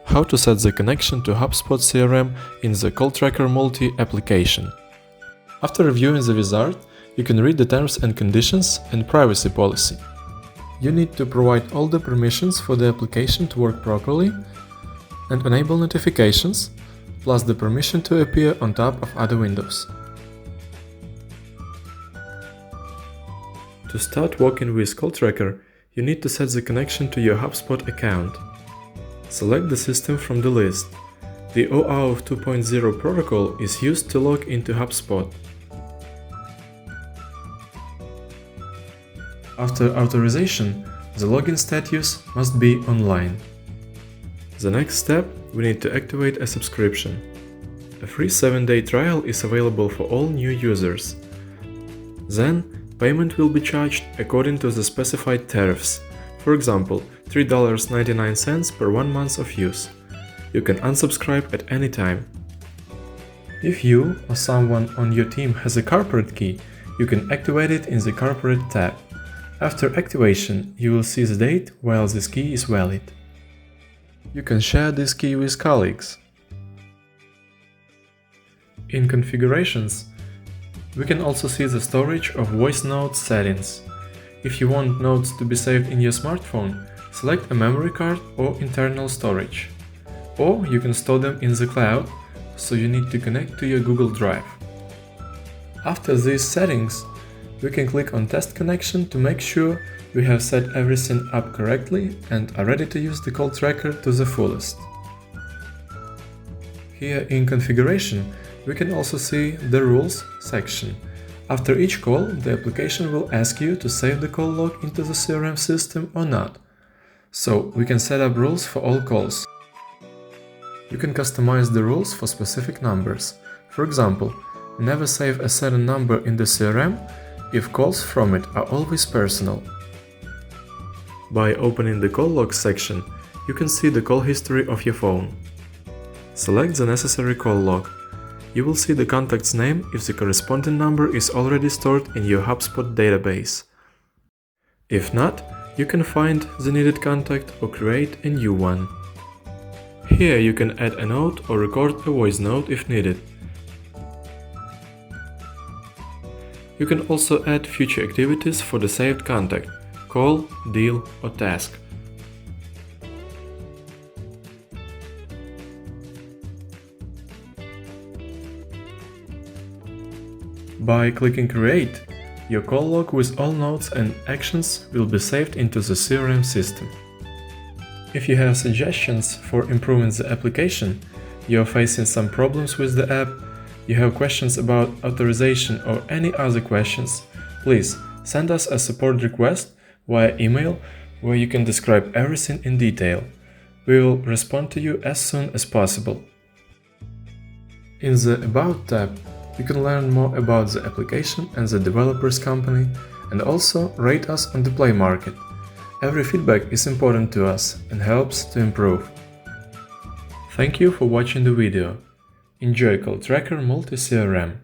How to set the connection to HubSpot CRM in the Call Tracker Multi application. After reviewing the wizard, you can read the terms and conditions and privacy policy. You need to provide all the permissions for the application to work properly and enable notifications, plus the permission to appear on top of other windows. To start working with Call Tracker, you need to set the connection to your HubSpot account. Select the system from the list. The OAuth 2.0 protocol is used to log into HubSpot. After authorization, the login status must be online. The next step, we need to activate a subscription. A free 7-day trial is available for all new users. Then, payment will be charged according to the specified tariffs. For example, $3.99 per 1 month of use. You can unsubscribe at any time. If you or someone on your team has a corporate key, you can activate it in the corporate tab. After activation, you will see the date while this key is valid. You can share this key with colleagues. In configurations, we can also see the storage of voice notes settings. If you want notes to be saved in your smartphone, select a memory card or internal storage. Or you can store them in the cloud, so you need to connect to your Google Drive. After these settings, we can click on Test Connection to make sure we have set everything up correctly and are ready to use the call tracker to the fullest. Here in Configuration, we can also see the Rules section. After each call, the application will ask you to save the call log into the CRM system or not. So we can set up rules for all calls. You can customize the rules for specific numbers. For example, never save a certain number in the CRM if calls from it are always personal. By opening the call logs section, you can see the call history of your phone. Select the necessary call log. You will see the contact's name if the corresponding number is already stored in your HubSpot database. If not, you can find the needed contact or create a new one. Here you can add a note or record a voice note if needed. You can also add future activities for the saved contact, call, deal or task. By clicking Create, your call log with all notes and actions will be saved into the CRM system. If you have suggestions for improving the application, you are facing some problems with the app, you have questions about authorization or any other questions, please send us a support request via email where you can describe everything in detail. We will respond to you as soon as possible. In the About tab, you can learn more about the application and the developer's company, and also rate us on the Play Market. Every feedback is important to us and helps to improve. Thank you for watching the video. Enjoy Call Tracker Multi CRM.